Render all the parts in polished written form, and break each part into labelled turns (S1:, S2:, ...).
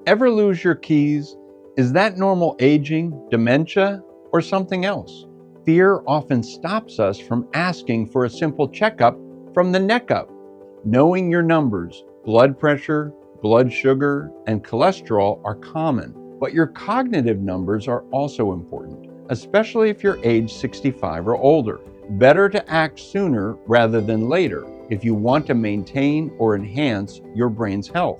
S1: Ever lose your keys? Is that normal aging, dementia, or something else? Fear often stops us from asking for a simple checkup from the neck up. Knowing your numbers, blood pressure, blood sugar, and cholesterol are common, but your cognitive numbers are also important, especially if you're age 65 or older. Better to act sooner rather than later if you want to maintain or enhance your brain's health.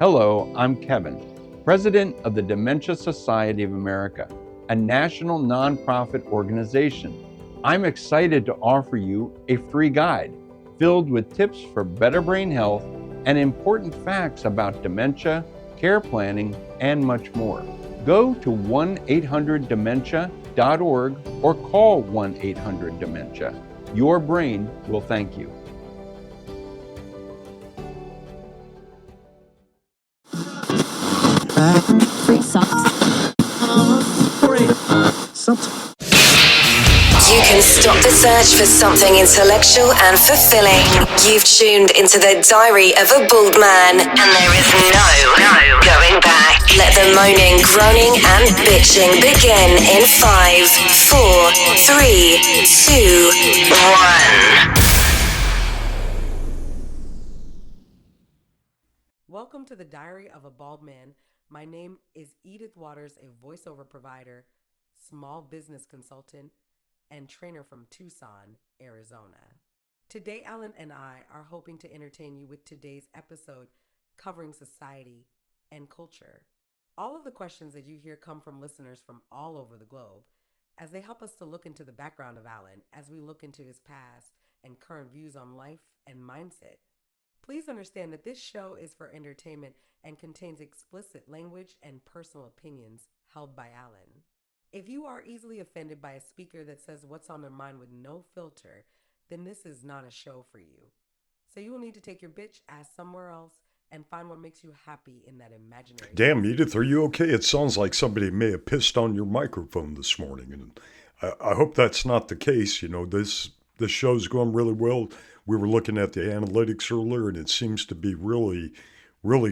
S1: Hello, I'm Kevin, President of the Dementia Society of America, a national nonprofit organization. I'm excited to offer you a free guide filled with tips for better brain health and important facts about dementia, care planning, and much more. Go to 1-800-DEMENTIA.org or call 1-800-DEMENTIA. Your brain will thank you.
S2: You can stop the search for something intellectual and fulfilling. You've tuned into the Diary of a Bald Man, and there is no going back. Let the moaning, groaning, and bitching begin in 5, 4, 3, 2, 1.
S3: Welcome to the Diary of a Bald Man. My name is Edith Waters, a voiceover provider, small business consultant, and trainer from Tucson, Arizona. Today, Allen and I are hoping to entertain you with today's episode covering society and culture. All of the questions that you hear come from listeners from all over the globe, as they help us to look into the background of Allen as we look into his past and current views on life and mindset. Please understand that this show is for entertainment and contains explicit language and personal opinions held by Allen. If you are easily offended by a speaker that says what's on their mind with no filter, then this is not a show for you. So you will need to take your bitch ass somewhere else and find what makes you happy in that imaginary.
S4: Damn, Edith, are you okay? It sounds like somebody may have pissed on your microphone this morning, and I hope that's not the case. You know, this show's going really well. We were looking at the analytics earlier, and it seems to be really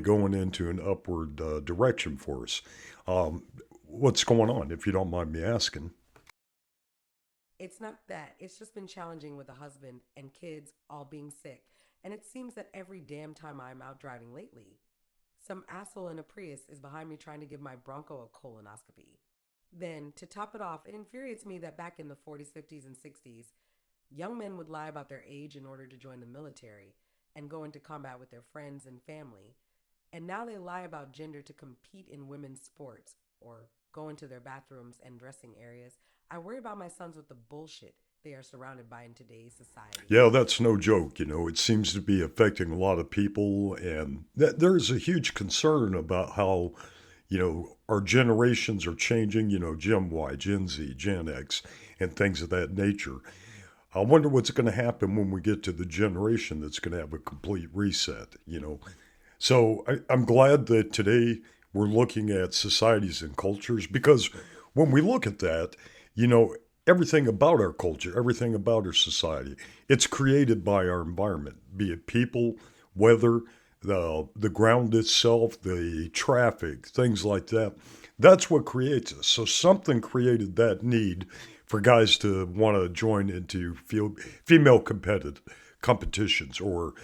S4: going into an upward direction for us. What's going on, if you don't mind me asking?
S3: It's not that. It's just been challenging with a husband and kids all being sick. And it seems that every damn time I'm out driving lately, some asshole in a Prius is behind me trying to give my Bronco a colonoscopy. Then, to top it off, it infuriates me that back in the 40s, 50s, and 60s, young men would lie about their age in order to join the military and go into combat with their friends and family. And now they lie about gender to compete in women's sports or go into their bathrooms and dressing areas. I worry about my sons with the bullshit they are surrounded by in today's society.
S4: Yeah, that's no joke. You know, it seems to be affecting a lot of people, and there's a huge concern about how, you know, our generations are changing, you know, Gen Y, Gen Z, Gen X, and things of that nature. I wonder what's going to happen when we get to the generation that's going to have a complete reset, you know. So I'm glad that today we're looking at societies and cultures, because when we look at that, you know, everything about our culture, everything about our society, it's created by our environment, be it people, weather, the ground itself, the traffic, things like that. That's what creates us. So something created that need for guys to want to join into female competitions or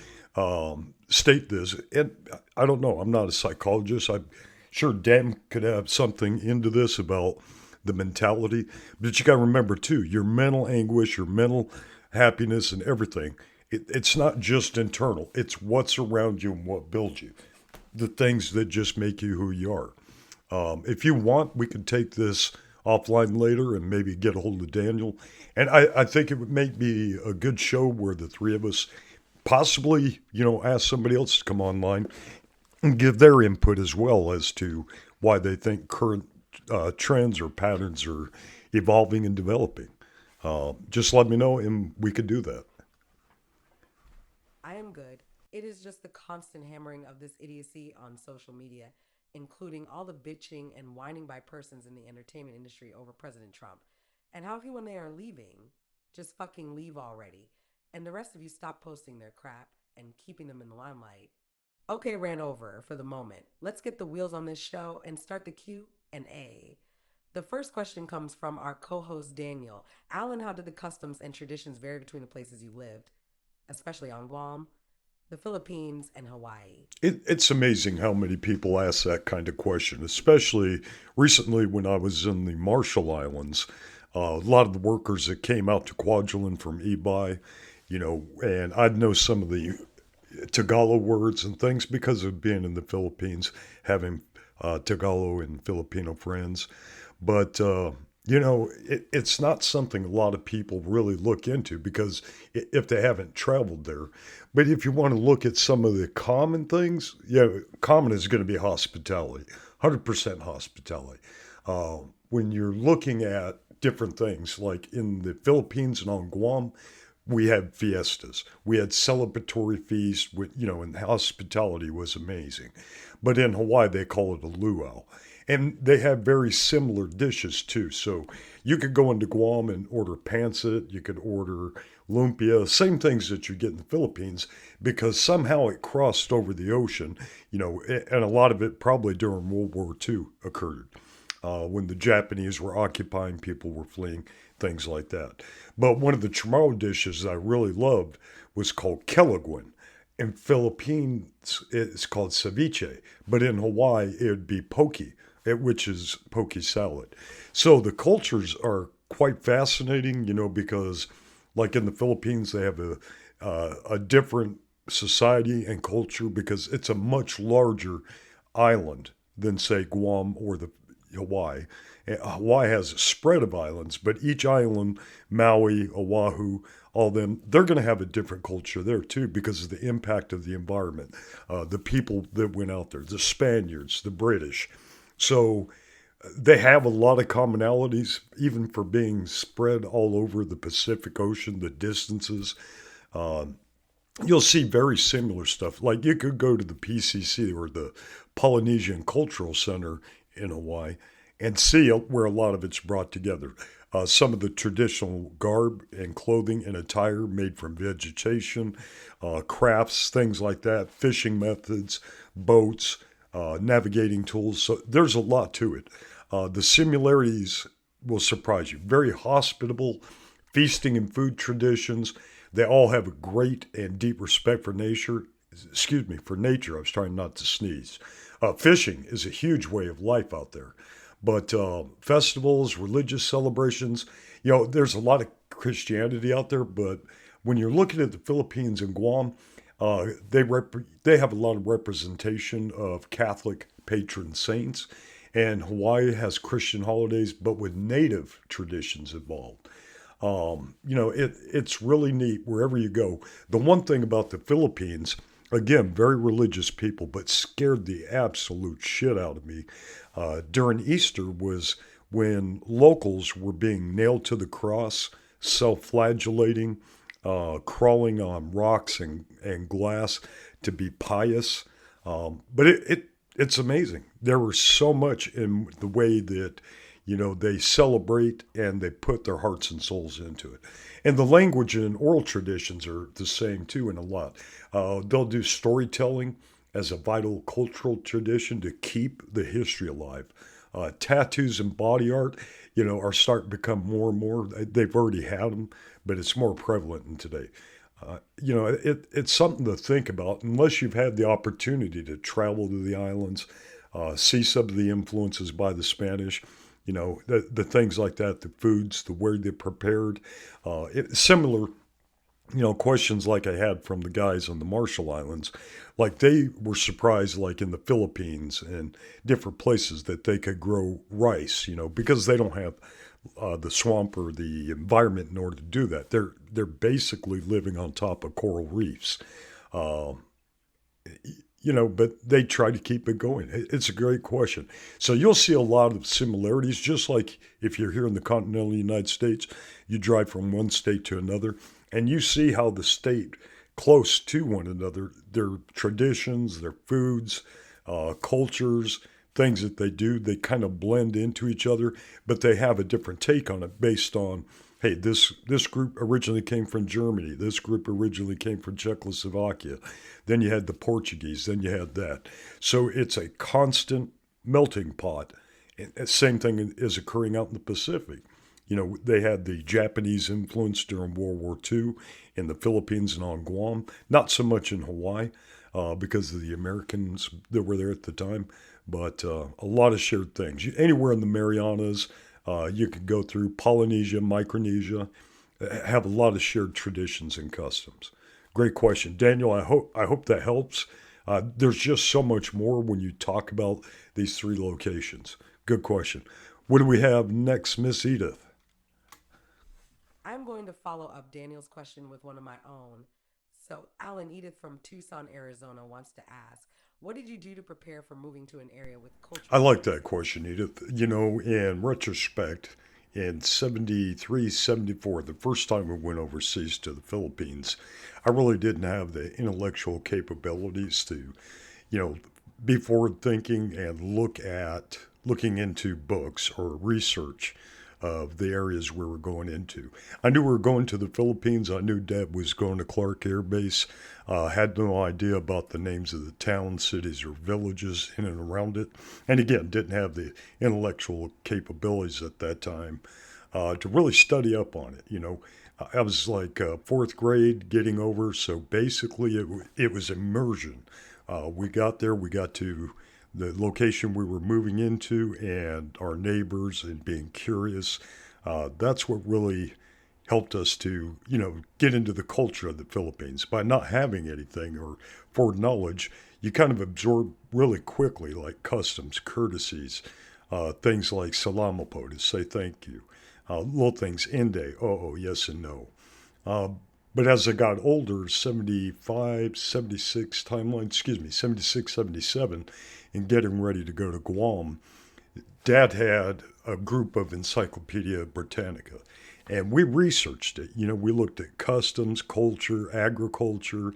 S4: state this. And I don't know, I'm not a psychologist. I'm sure Dan could have something into this about the mentality. But you got to remember, too, your mental anguish, your mental happiness and everything, it's not just internal. It's what's around you and what builds you, the things that just make you who you are. If you want, we can take this offline later and maybe get a hold of Daniel. And I think it would make me a good show where the three of us possibly, you know, ask somebody else to come online and give their input as well as to why they think current trends or patterns are evolving and developing. Just let me know and we could do that.
S3: I am good. It is just the constant hammering of this idiocy on social media, including all the bitching and whining by persons in the entertainment industry over President Trump, and how he, when they are leaving, just fucking leave already, and the rest of you stop posting their crap and keeping them in the limelight. Okay, ran over for the moment. Let's get the wheels on this show and start the Q&A. The first question comes from our co-host Daniel. Alan, how did the customs and traditions vary between the places you lived, especially on Guam, the Philippines, and Hawaii?
S4: It's amazing how many people ask that kind of question, especially recently when I was in the Marshall Islands. A lot of the workers that came out to Kwajalein from Ebi, and I'd know some of the Tagalog words and things because of being in the Philippines, having Tagalog and Filipino friends. But, it's not something a lot of people really look into because if they haven't traveled there. But if you want to look at some of the common things, common is going to be hospitality, 100% hospitality. When you're looking at different things, like in the Philippines and on Guam, we had fiestas. We had celebratory feasts, and hospitality was amazing. But in Hawaii, they call it a luau. And they have very similar dishes too. So you could go into Guam and order pancit, you could order lumpia, same things that you get in the Philippines, because somehow it crossed over the ocean, and a lot of it probably during World War II occurred. When the Japanese were occupying, people were fleeing, things like that. But one of the chamorro dishes I really loved was called kelaguen. In Philippines, it's called ceviche, but in Hawaii, it would be poke, which is poke salad. So the cultures are quite fascinating, because like in the Philippines, they have a different society and culture because it's a much larger island than, say, Guam or the Hawaii. Hawaii has a spread of islands, but each island, Maui, Oahu, all them, they're going to have a different culture there too because of the impact of the environment, the people that went out there, the Spaniards, the British. So they have a lot of commonalities, even for being spread all over the Pacific Ocean, the distances. You'll see very similar stuff. Like you could go to the PCC or the Polynesian Cultural Center in Hawaii and see where a lot of it's brought together. Some of the traditional garb and clothing and attire made from vegetation, crafts, things like that, fishing methods, boats, navigating tools. So there's a lot to it. The similarities will surprise you. Very hospitable, feasting and food traditions. They all have a great and deep respect for nature. For nature. I was trying not to sneeze. Fishing is a huge way of life out there. But festivals, religious celebrations, there's a lot of Christianity out there. But when you're looking at the Philippines and Guam, they have a lot of representation of Catholic patron saints. And Hawaii has Christian holidays, but with native traditions involved. It's really neat wherever you go. The one thing about the Philippines, again, very religious people, but scared the absolute shit out of me during Easter was when locals were being nailed to the cross, self-flagellating, crawling on rocks and glass to be pious. But it's amazing. There was so much in the way that, they celebrate and they put their hearts and souls into it. And the language and oral traditions are the same too in a lot. They'll do storytelling as a vital cultural tradition to keep the history alive. Tattoos and body art, are starting to become more and more. They've already had them, but it's more prevalent in today. It's something to think about unless you've had the opportunity to travel to the islands, see some of the influences by the Spanish, the things like that, the foods, the way they're prepared. Similar, questions like I had from the guys on the Marshall Islands. Like they were surprised, like in the Philippines and different places, that they could grow rice, because they don't have the swamp or the environment in order to do that. They're basically living on top of coral reefs. But they try to keep it going. It's a great question. So you'll see a lot of similarities, just like if you're here in the continental United States, you drive from one state to another, and you see how the state close to one another, their traditions, their foods, cultures, things that they do, they kind of blend into each other, but they have a different take on it based on Hey, this group originally came from Germany. This group originally came from Czechoslovakia. Then you had the Portuguese. Then you had that. So it's a constant melting pot. And the same thing is occurring out in the Pacific. They had the Japanese influence during World War II in the Philippines and on Guam. Not so much in Hawaii because of the Americans that were there at the time, but a lot of shared things. Anywhere in the Marianas, you could go through Polynesia, Micronesia, have a lot of shared traditions and customs. Great question, Daniel. I hope that helps. There's just so much more when you talk about these three locations. Good question. What do we have next, Miss Edith?
S3: I'm going to follow up Daniel's question with one of my own. So, Alan, Edith from Tucson, Arizona wants to ask, what did you do to prepare for moving to an area with
S4: I
S3: cultural
S4: like that
S3: differences?
S4: question, Edith. In retrospect, in 73, 74, the first time we went overseas to the Philippines, I really didn't have the intellectual capabilities to, you know, be forward thinking and looking into books or research of the areas we were going into. I knew we were going to the Philippines. I knew Deb was going to Clark Air Base. Had no idea about the names of the towns, cities, or villages in and around it. And again, didn't have the intellectual capabilities at that time to really study up on it. I was like fourth grade getting over, so basically it was immersion. We got there, we got to the location we were moving into and our neighbors and being curious. That's what really helped us to, get into the culture of the Philippines. By not having anything or forward knowledge, you kind of absorb really quickly, like customs, courtesies, things like salamo po to say thank you, little things, ende, oh, yes and no. Uh, but as I got older, 75, 76 timeline, 76, 77, and getting ready to go to Guam, Dad had a group of Encyclopedia Britannica, and we researched it. We looked at customs, culture, agriculture,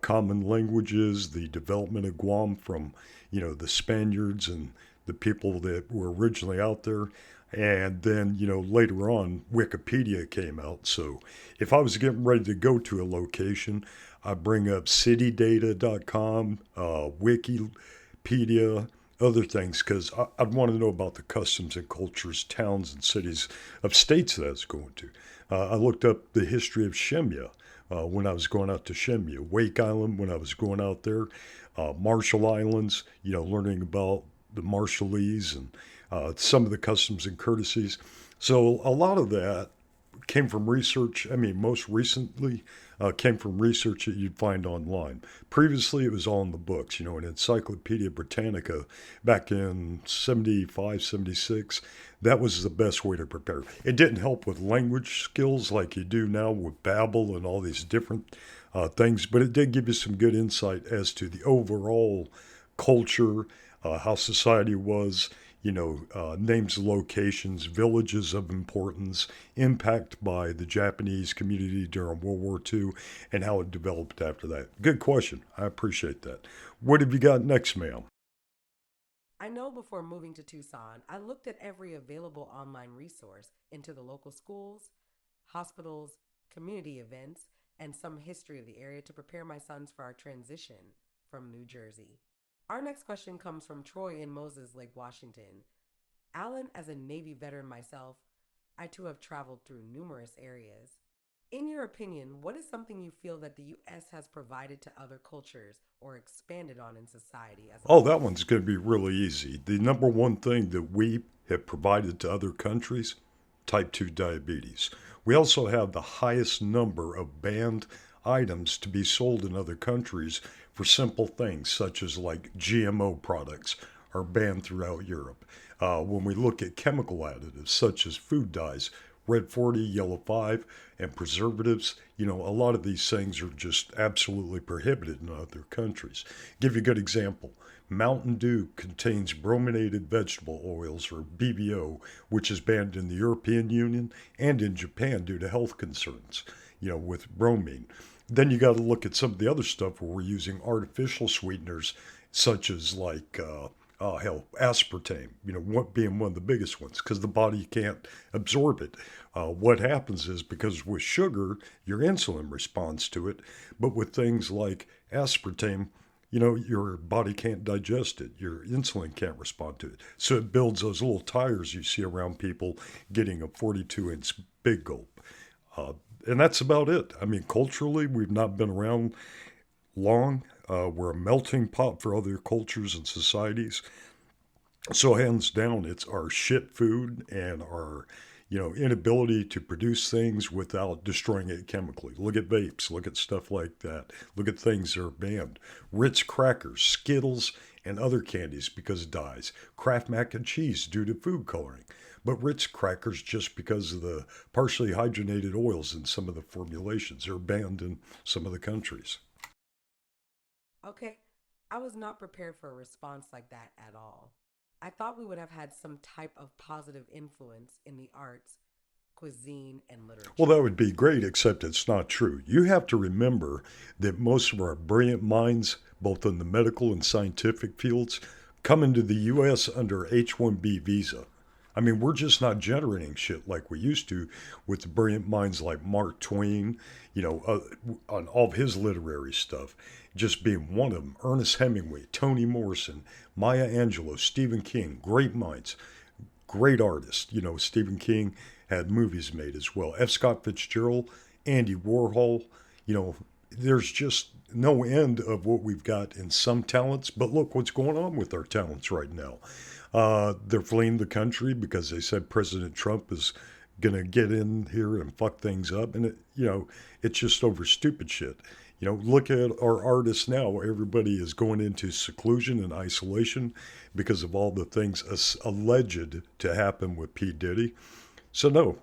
S4: common languages, the development of Guam from, the Spaniards and the people that were originally out there. And then, later on, Wikipedia came out. So if I was getting ready to go to a location, I bring up citydata.com, Wikipedia, other things, because I'd want to know about the customs and cultures, towns and cities of states that I was going to. I looked up the history of Shemya when I was going out to Shemya, Wake Island when I was going out there, Marshall Islands, learning about the Marshallese and some of the customs and courtesies. So a lot of that came from research. I mean, most recently came from research that you'd find online. Previously, it was all in the books, an Encyclopedia Britannica back in 75, 76. That was the best way to prepare. It didn't help with language skills like you do now with Babbel and all these different things, but it did give you some good insight as to the overall culture, how society was, names, locations, villages of importance, impact by the Japanese community during World War II, and how it developed after that. Good question. I appreciate that. What have you got next, ma'am?
S3: I know before moving to Tucson, I looked at every available online resource into the local schools, hospitals, community events, and some history of the area to prepare my sons for our transition from New Jersey. Our next question comes from Troy in Moses Lake, Washington. Alan, as a Navy veteran myself, I too have traveled through numerous areas. In your opinion, what is something you feel that the U.S. has provided to other cultures or expanded on in society as a
S4: Oh, that
S3: whole?
S4: one's going to be really easy. The number one thing that we have provided to other countries, type 2 diabetes. We also have the highest number of banned items to be sold in other countries for simple things such as like GMO products are banned throughout Europe. When we look at chemical additives such as food dyes, red 40, yellow 5, and preservatives, a lot of these things are just absolutely prohibited in other countries. Give you a good example. Mountain Dew contains brominated vegetable oils, or BVO, which is banned in the European Union and in Japan due to health concerns, with bromine. Then you got to look at some of the other stuff where we're using artificial sweeteners, such as like hell, aspartame, being one of the biggest ones because the body can't absorb it. What happens is because with sugar, your insulin responds to it, but with things like aspartame, your body can't digest it. Your insulin can't respond to it. So it builds those little tires you see around people getting a 42-inch big gulp. And that's about it. I mean, culturally, we've not been around long. We're a melting pot for other cultures and societies. So hands down, it's our shit food and our, inability to produce things without destroying it chemically. Look at vapes, look at stuff like that. Look at things that are banned. Ritz crackers, Skittles, and other candies because of dyes. Kraft mac and cheese due to food coloring. But Ritz crackers just because of the partially hydrogenated oils in some of the formulations are banned in some of the countries.
S3: Okay, I was not prepared for a response like that at all. I thought we would have had some type of positive influence in the arts, cuisine, and literature.
S4: Well, that would be great, except it's not true. You have to remember that most of our brilliant minds, both in the medical and scientific fields, come into the U.S. under H-1B visa. I mean, we're just not generating shit like we used to with the brilliant minds like Mark Twain, on all of his literary stuff, just being one of them. Ernest Hemingway, Toni Morrison, Maya Angelou, Stephen King, great minds, great artists. Stephen King had movies made as well. F. Scott Fitzgerald, Andy Warhol, there's just no end of what we've got in some talents. But look what's going on with our talents right now. They're fleeing the country because they said President Trump is going to get in here and fuck things up. And, it's just over stupid shit. Look at our artists now. Everybody is going into seclusion and isolation because of all the things alleged to happen with P. Diddy. So, no,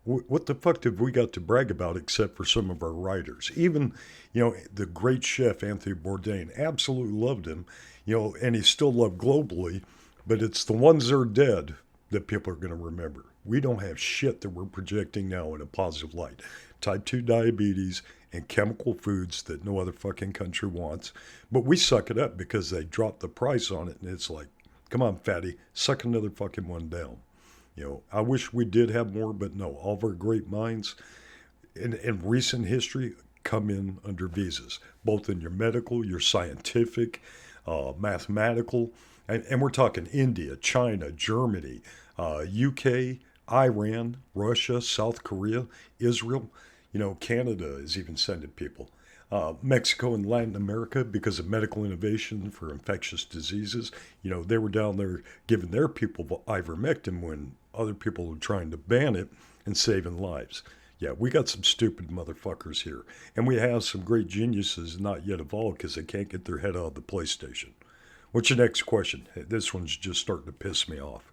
S4: what the fuck have we got to brag about except for some of our writers? Even, the great chef Anthony Bourdain, absolutely loved him, and he's still loved globally. But it's the ones that are dead that people are going to remember. We don't have shit that we're projecting now in a positive light. Type 2 diabetes and chemical foods that no other fucking country wants. But we suck it up because they dropped the price on it. And it's like, come on, fatty, suck another fucking one down. I wish we did have more, but no. All of our great minds in recent history come in under visas, both in your medical, your scientific, mathematical. And we're talking India, China, Germany, UK, Iran, Russia, South Korea, Israel. Canada is even sending people. Mexico and Latin America because of medical innovation for infectious diseases. They were down there giving their people ivermectin when other people were trying to ban it and saving lives. Yeah, we got some stupid motherfuckers here. And we have some great geniuses not yet evolved because they can't get their head out of the PlayStation. What's your next question? This one's just starting to piss me off.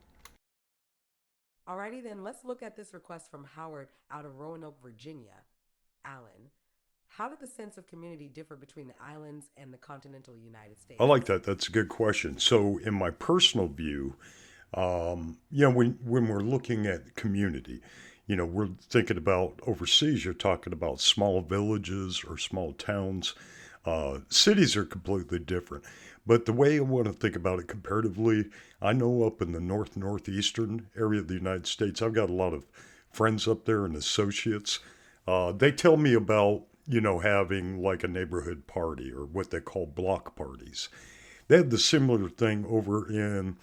S3: Alrighty then, let's look at this request from Howard out of Roanoke, Virginia. Allen, how did the sense of community differ between the islands and the continental United States?
S4: I like that. That's a good question. So in my personal view, when we're looking at community, we're thinking about overseas, you're talking about small villages or small towns. Cities are completely different. But the way I want to think about it comparatively, I know up in the northeastern area of the United States, I've got a lot of friends up there and associates. They tell me about, having like a neighborhood party or what they call block parties. They had the similar thing over in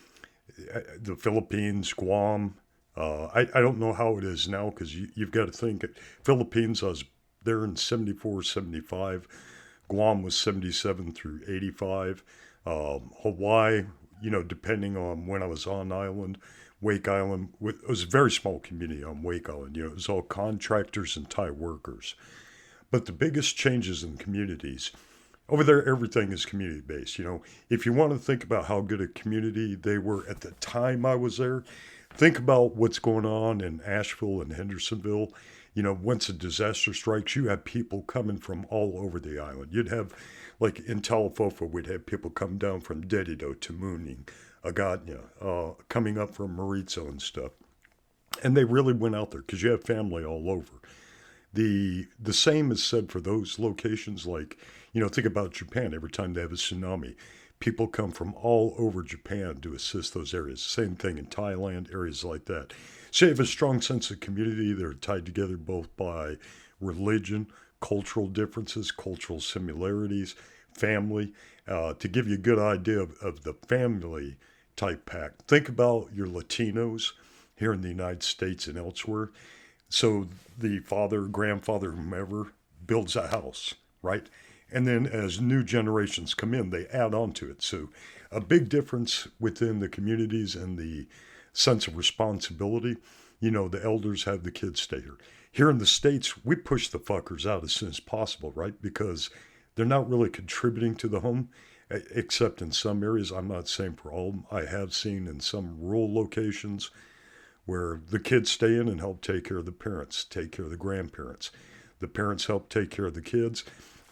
S4: the Philippines, Guam. I don't know how it is now because you've got to think, Philippines, I was there in 74, 75. Guam was 77 through 85. Hawaii, depending on when I was on island, Wake Island, it was a very small community on Wake Island. It was all contractors and Thai workers. But the biggest changes in communities, over there, everything is community-based. If you want to think about how good a community they were at the time I was there, think about what's going on in Asheville and Hendersonville. Once a disaster strikes, you have people coming from all over the island. You'd have, like in Talafofa, we'd have people come down from Dedido to Mooning, Agatna, coming up from Maritzo and stuff. And they really went out there because you have family all over. The same is said for those locations like, think about Japan. Every time they have a tsunami, People come from all over Japan to assist those areas. Same thing in Thailand, areas like that. So you have a strong sense of community. They're tied together both by religion, cultural differences, cultural similarities, family. To give you a good idea of the family type pack, think about your Latinos here in the United States and elsewhere. So the father, grandfather, whomever builds a house, right? And then as new generations come in, they add on to it. So a big difference within the communities and the sense of responsibility. The elders have the kids stay here. Here in the States, we push the fuckers out as soon as possible, right? Because they're not really contributing to the home, except in some areas. I'm not saying for all of them. I have seen in some rural locations where the kids stay in and help take care of the parents, take care of the grandparents. The parents help take care of the kids,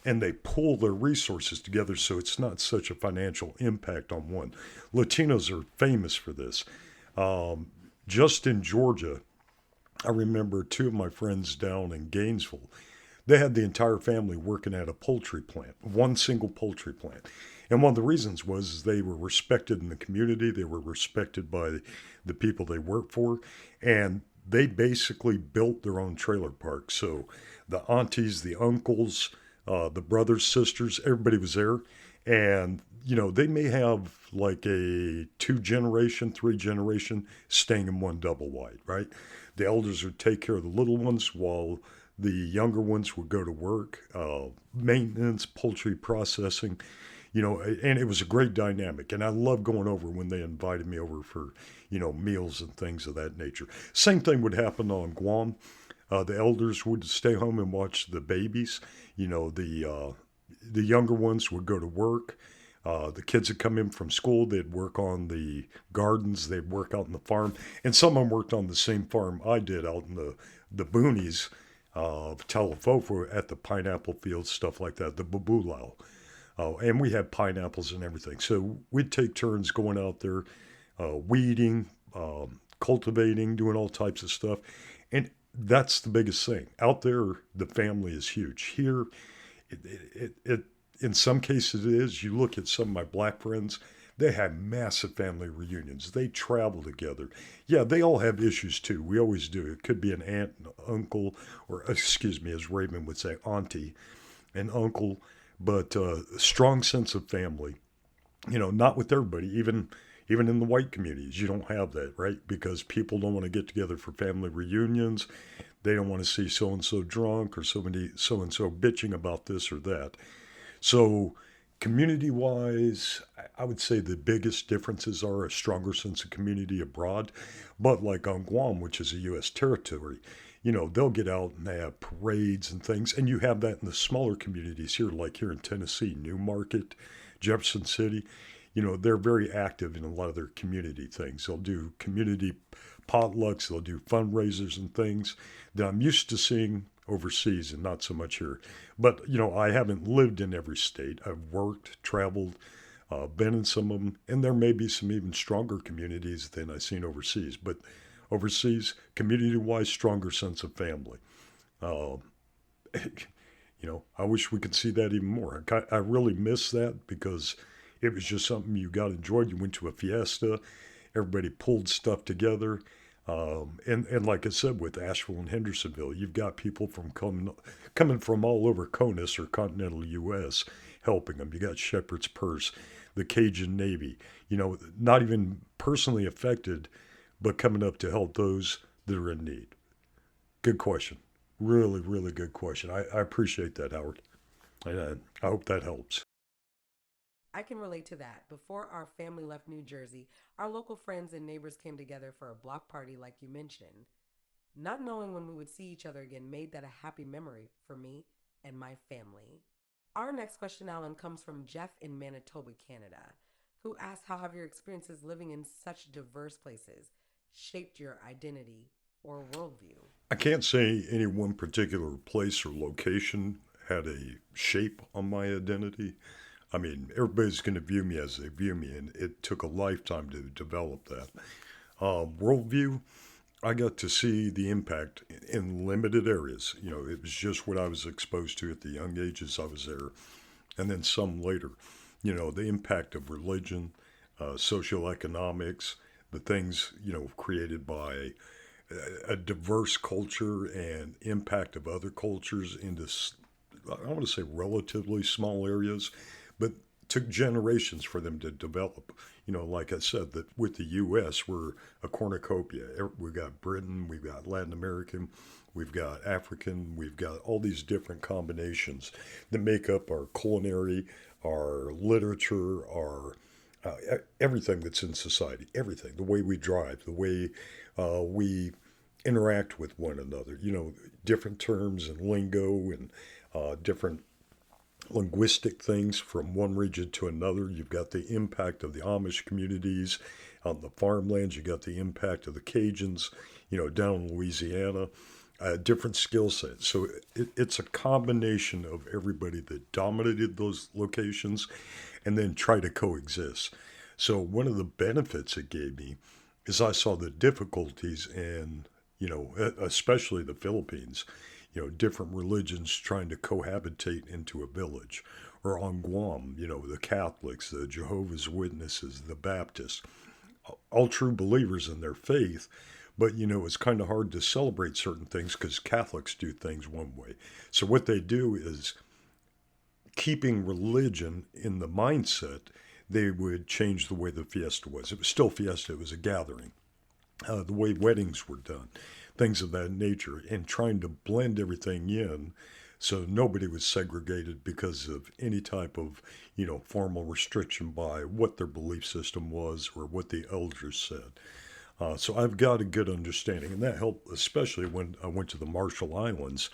S4: and they pull their resources together so it's not such a financial impact on one. Latinos are famous for this. Just in Georgia, I remember two of my friends down in Gainesville. They had the entire family working at a poultry plant, one single poultry plant. And one of the reasons was they were respected in the community. They were respected by the people they worked for. And they basically built their own trailer park. So the aunties, the uncles, the brothers, sisters, everybody was there. And, they may have like a 2-generation, 3-generation staying in one double wide, right? The elders would take care of the little ones while the younger ones would go to work, maintenance, poultry processing, and it was a great dynamic. And I love going over when they invited me over for, meals and things of that nature. Same thing would happen on Guam. The elders would stay home and watch the babies. The younger ones would go to work. The kids would come in from school. They'd work on the gardens. They'd work out in the farm. And some of them worked on the same farm I did out in the boonies of Talafofo at the pineapple fields, stuff like that, the babulao. And we had pineapples and everything. So we'd take turns going out there, weeding, cultivating, doing all types of stuff. And that's the biggest thing. Out there, the family is huge. Here, it in some cases it is. You look at some of my black friends, they have massive family reunions. They travel together. Yeah, they all have issues too. We always do. It could be an aunt, an uncle, or excuse me, as Raymond would say, auntie, an uncle, but a strong sense of family. Not with everybody, even in the white communities, you don't have that, right? Because people don't want to get together for family reunions. They don't want to see so-and-so drunk or so-and-so bitching about this or that. So community-wise, I would say the biggest differences are a stronger sense of community abroad. But like on Guam, which is a U.S. territory, they'll get out and they have parades and things. And you have that in the smaller communities here, like here in Tennessee, Newmarket, Jefferson City. They're very active in a lot of their community things. They'll do community potlucks. They'll do fundraisers and things that I'm used to seeing overseas and not so much here. But, I haven't lived in every state. I've worked, traveled, been in some of them, and there may be some even stronger communities than I've seen overseas. But overseas, community-wise, stronger sense of family. I wish we could see that even more. I really miss that because it was just something you got enjoyed. You went to a fiesta, everybody pulled stuff together. And like I said, with Asheville and Hendersonville, you've got people from coming from all over CONUS or continental U.S. helping them. You got Shepherd's Purse, the Cajun Navy, not even personally affected, but coming up to help those that are in need. Good question. Really, really good question. I appreciate that, Howard. And I hope that helps.
S3: I can relate to that. Before our family left New Jersey, our local friends and neighbors came together for a block party like you mentioned. Not knowing when we would see each other again made that a happy memory for me and my family. Our next question, Alan, comes from Jeff in Manitoba, Canada, who asked how have your experiences living in such diverse places shaped your identity or worldview?
S4: I can't say any one particular place or location had a shape on my identity. I mean, everybody's going to view me as they view me, and it took a lifetime to develop that. Worldview, I got to see the impact in limited areas. It was just what I was exposed to at the young ages I was there, and then some later. the impact of religion, socioeconomics, the things, created by a diverse culture and impact of other cultures into, I want to say, relatively small areas, but took generations for them to develop. Like I said, that with the U.S., we're a cornucopia. We've got Britain, we've got Latin American, we've got African, we've got all these different combinations that make up our culinary, our literature, our everything that's in society, everything, the way we drive, the way we interact with one another, different terms and lingo and different linguistic things from one region to another. You've got the impact of the Amish communities on the farmlands. You got the impact of the Cajuns, down in Louisiana, different skill sets. So it's a combination of everybody that dominated those locations and then try to coexist. So one of the benefits it gave me is I saw the difficulties in, especially the Philippines, different religions trying to cohabitate into a village, or on Guam, the Catholics, the Jehovah's Witnesses, the Baptists, all true believers in their faith. But, it's kind of hard to celebrate certain things because Catholics do things one way. So what they do is, keeping religion in the mindset, they would change the way the fiesta was. It was still fiesta, it was a gathering. The way weddings were done, things of that nature, and trying to blend everything in so nobody was segregated because of any type of, formal restriction by what their belief system was or what the elders said. So I've got a good understanding, and that helped, especially when I went to the Marshall Islands,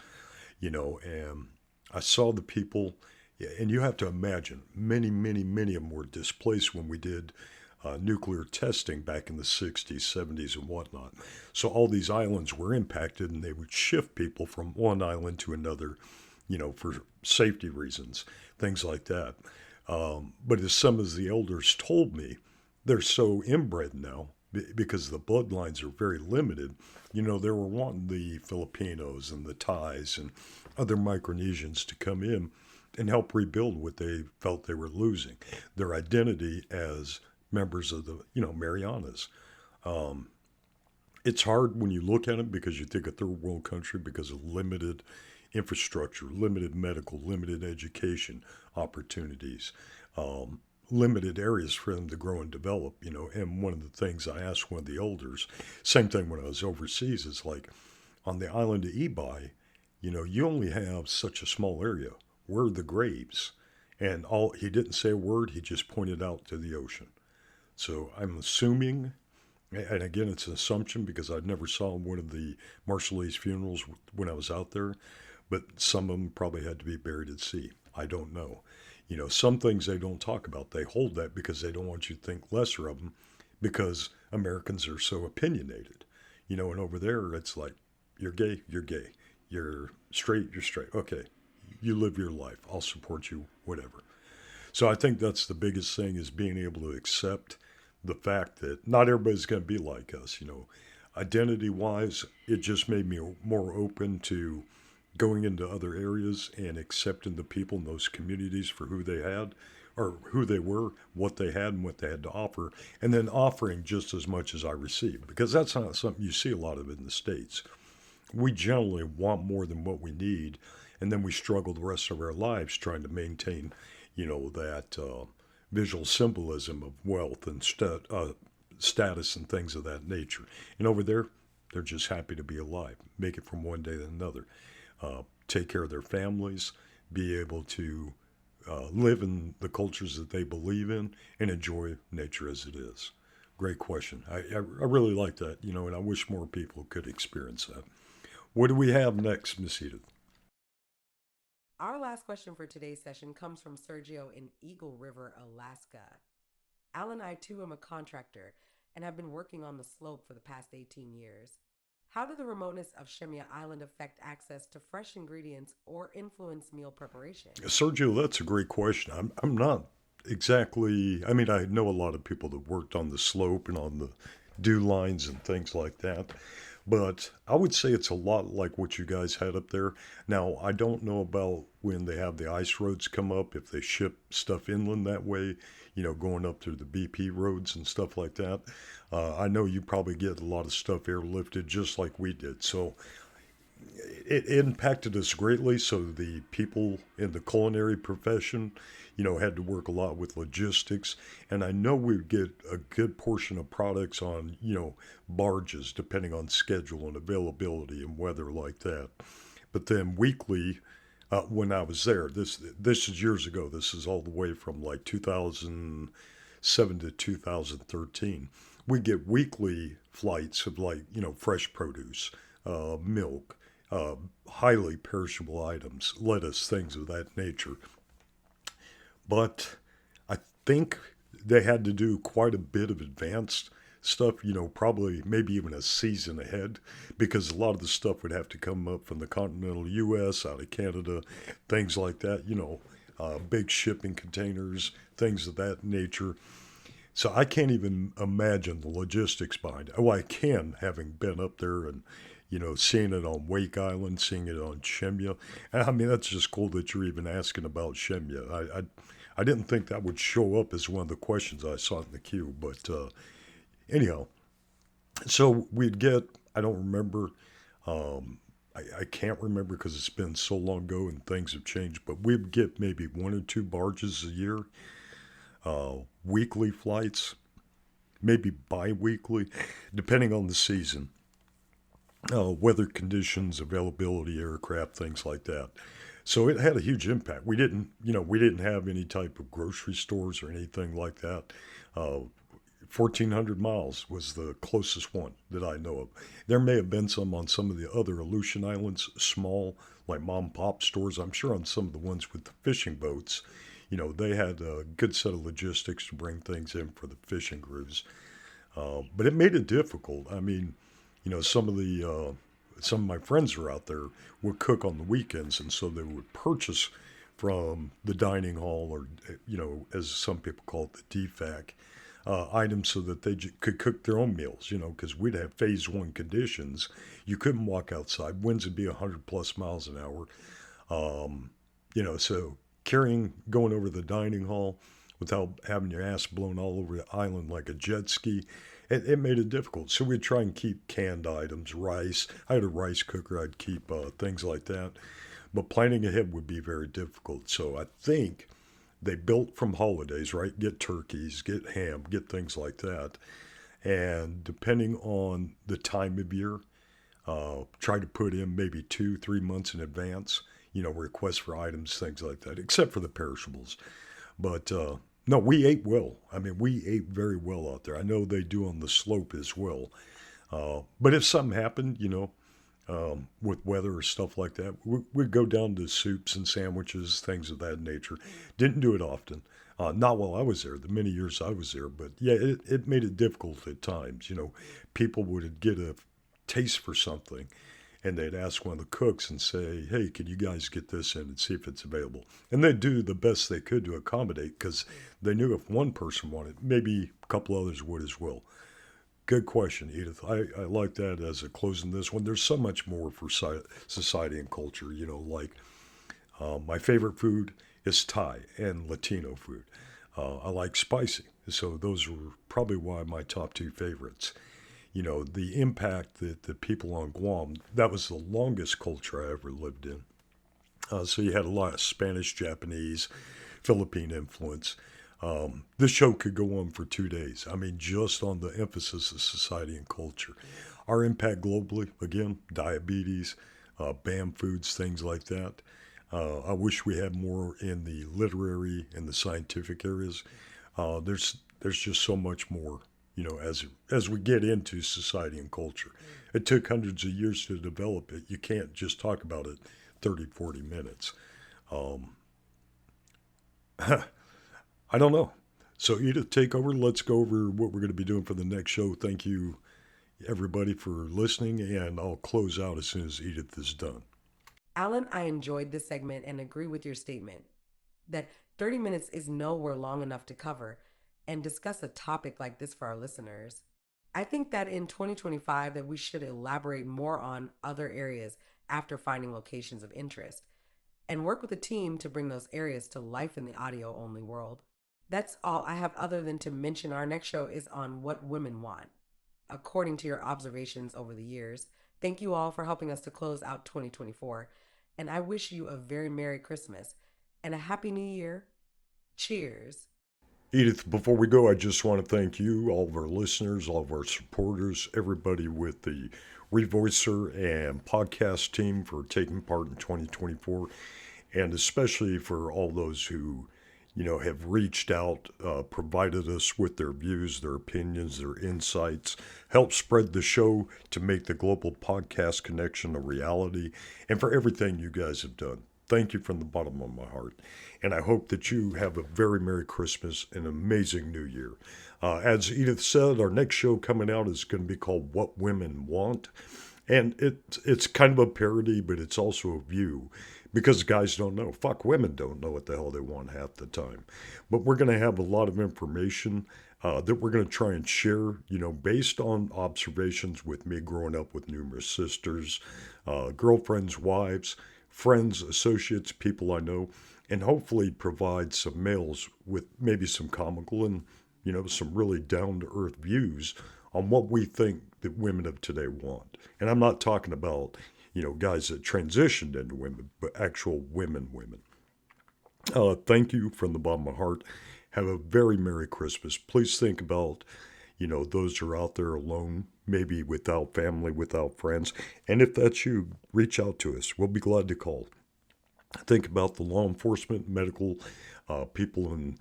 S4: and I saw the people, and you have to imagine, many, many, many of them were displaced when we did nuclear testing back in the 60s, 70s, and whatnot. So all these islands were impacted, and they would shift people from one island to another, for safety reasons, things like that. But as some of the elders told me, they're so inbred now because the bloodlines are very limited. They were wanting the Filipinos and the Thais and other Micronesians to come in and help rebuild what they felt they were losing, their identity as members of the, Marianas. It's hard when you look at it because you think a third world country because of limited infrastructure, limited medical, limited education opportunities, limited areas for them to grow and develop, And one of the things I asked one of the elders, same thing when I was overseas, is like on the island of Ibai, you only have such a small area. Where are the graves? And he didn't say a word, he just pointed out to the ocean. So I'm assuming, and again, it's an assumption because I never saw one of the Marshallese funerals when I was out there, but some of them probably had to be buried at sea. I don't know. Some things they don't talk about. They hold that because they don't want you to think lesser of them because Americans are so opinionated. And over there, it's like, you're gay, you're gay. You're straight, you're straight. Okay, you live your life. I'll support you, whatever. So I think that's the biggest thing, is being able to accept the fact that not everybody's going to be like us. Identity-wise, it just made me more open to going into other areas and accepting the people in those communities for who they had, or who they were, what they had, and what they had to offer, and then offering just as much as I received, because that's not something you see a lot of in the States. We generally want more than what we need, and then we struggle the rest of our lives trying to maintain, that visual symbolism of wealth and status and things of that nature. And over there, they're just happy to be alive, make it from one day to another, take care of their families, be able to live in the cultures that they believe in, and enjoy nature as it is. Great question. I really like that, and I wish more people could experience that. What do we have next, Miss Edith?
S3: Our last question for today's session comes from Sergio in Eagle River, Alaska. Al and I too am a contractor and have been working on the slope for the past 18 years. How did the remoteness of Shemya Island affect access to fresh ingredients or influence meal preparation?
S4: Sergio, that's a great question. I'm not exactly, I mean, I know a lot of people that worked on the slope and on the dew lines and things like that. But I would say it's a lot like what you guys had up there. Now, I don't know about when they have the ice roads come up, if they ship stuff inland that way, going up to the BP roads and stuff like that. I know you probably get a lot of stuff airlifted just like we did. So it impacted us greatly. So the people in the culinary profession, had to work a lot with logistics. And I know we'd get a good portion of products on, barges, depending on schedule and availability and weather like that. But then weekly, when I was there, this is years ago. This is all the way from like 2007 to 2013. We get weekly flights of like fresh produce, milk, uh, highly perishable items, lettuce, things of that nature. But I think they had to do quite a bit of advanced stuff, probably maybe even a season ahead, because a lot of the stuff would have to come up from the continental U.S., out of Canada, things like that, big shipping containers, things of that nature. So I can't even imagine the logistics behind it. Oh, I can, having been up there and, seeing it on Wake Island, seeing it on Shemya. And I mean, that's just cool that you're even asking about Shemya. I didn't think that would show up as one of the questions I saw in the queue. But anyhow, so we'd get, I don't remember, I can't remember because it's been so long ago and things have changed, but we'd get maybe one or two barges a year, weekly flights, maybe bi-weekly, depending on the season, weather conditions, availability, aircraft, things like that. So it had a huge impact. We didn't have any type of grocery stores or anything like that. 1,400 miles was the closest one that I know of. There may have been some on some of the other Aleutian Islands, small, like mom and pop stores. I'm sure on some of the ones with the fishing boats, they had a good set of logistics to bring things in for the fishing crews. But it made it difficult. I mean, some of my friends were out there would cook on the weekends, and so they would purchase from the dining hall, or as some people call it, the DFAC, items so that they could cook their own meals. Because we'd have phase one conditions. You couldn't walk outside. Winds would be 100 plus miles an hour. So going over the dining hall without having your ass blown all over the island like a jet ski, it made it difficult. So we'd try and keep canned items, rice. I had a rice cooker. I'd keep things like that. But planning ahead would be very difficult. So I think they built from holidays, right? Get turkeys, get ham, get things like that. And depending on the time of year, try to put in maybe 2, 3 months in advance, requests for items, things like that, except for the perishables. But no, we ate well. I mean, we ate very well out there. I know they do on the slope as well. But if something happened, with weather or stuff like that, we'd go down to soups and sandwiches, things of that nature. Didn't do it often. Not while I was there, the many years I was there. But yeah, it made it difficult at times. People would get a taste for something, and they'd ask one of the cooks and say, hey, can you guys get this in and see if it's available? And they'd do the best they could to accommodate, because they knew if one person wanted, maybe a couple others would as well. Good question, Edith. I like that as a closing this one. There's so much more for society and culture, like my favorite food is Thai and Latino food. I like spicy. So those were probably why my top two favorites. The impact that the people on Guam, that was the longest culture I ever lived in. So you had a lot of Spanish, Japanese, Philippine influence. This show could go on for 2 days. I mean, just on the emphasis of society and culture. Our impact globally, again, diabetes, banned foods, things like that. I wish we had more in the literary and the scientific areas. There's just so much more, as we get into society and culture. It took hundreds of years to develop it. You can't just talk about it 30, 40 minutes. Um, I don't know. So, Edith, take over. Let's go over what we're going to be doing for the next show. Thank you, everybody, for listening, and I'll close out as soon as Edith is done.
S3: Alan, I enjoyed this segment and agree with your statement that 30 minutes is nowhere long enough to cover and discuss a topic like this for our listeners. I think that in 2025 that we should elaborate more on other areas after finding locations of interest and work with a team to bring those areas to life in the audio-only world. That's all I have other than to mention our next show is on what women want. According to your observations over the years, thank you all for helping us to close out 2024, and I wish you a very Merry Christmas and a Happy New Year. Cheers.
S4: Edith, before we go, I just want to thank you, all of our listeners, all of our supporters, everybody with the Revoicer and podcast team for taking part in 2024, and especially for all those who, have reached out, provided us with their views, their opinions, their insights, helped spread the show to make the global podcast connection a reality, and for everything you guys have done. Thank you from the bottom of my heart. And I hope that you have a very Merry Christmas and an amazing New Year. As Edith said, our next show coming out is going to be called What Women Want. And it's kind of a parody, but it's also a view. Because guys don't know. Fuck, women don't know what the hell they want half the time. But we're going to have a lot of information that we're going to try and share, based on observations with me growing up with numerous sisters, girlfriends, wives, friends, associates, people I know, and hopefully provide some males with maybe some comical and, some really down-to-earth views on what we think that women of today want. And I'm not talking about, guys that transitioned into women, but actual women. Thank you from the bottom of my heart. Have a very Merry Christmas. Please think about, those who are out there alone, maybe without family, without friends. And if that's you, reach out to us. We'll be glad to call. Think about the law enforcement, medical, people in,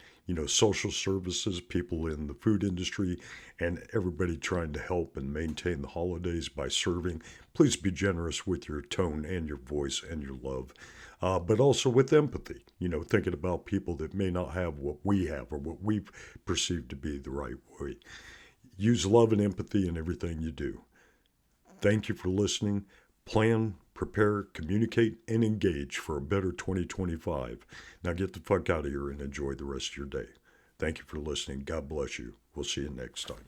S4: social services, people in the food industry, and everybody trying to help and maintain the holidays by serving. Please be generous with your tone and your voice and your love, but also with empathy, thinking about people that may not have what we have or what we've perceived to be the right way. Use love and empathy in everything you do. Thank you for listening. Plan, prepare, communicate, and engage for a better 2025. Now get the fuck out of here and enjoy the rest of your day. Thank you for listening. God bless you. We'll see you next time.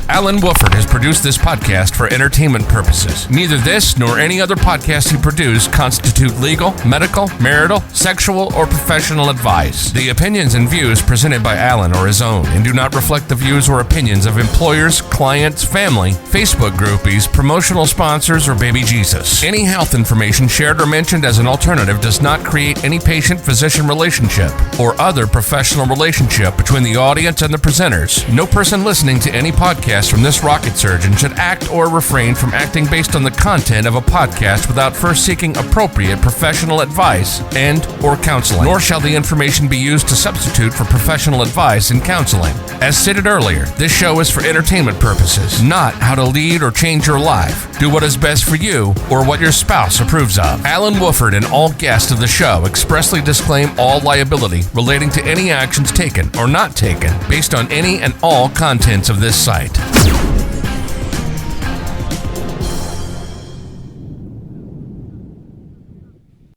S5: Allen Woffard has produced this podcast for entertainment purposes. Neither this nor any other podcast he produced constitute legal, medical, marital, sexual, or professional advice. The opinions and views presented by Allen are his own and do not reflect the views or opinions of employers, clients, family, Facebook groupies, promotional sponsors, or baby Jesus. Any health information shared or mentioned as an alternative does not create any patient-physician relationship or other professional relationship between the audience and the presenters. No person listening to any podcast from this rocket surgeon should act or refrain from acting based on the content of a podcast without first seeking appropriate professional advice and or counseling, nor shall the information be used to substitute for professional advice and counseling. As stated earlier, this show is for entertainment purposes, not how to lead or change your life. Do what is best for you or what your spouse approves of. Allen Woffard and all guests of the show expressly disclaim all liability relating to any actions taken or not taken based on any and all contents of this site.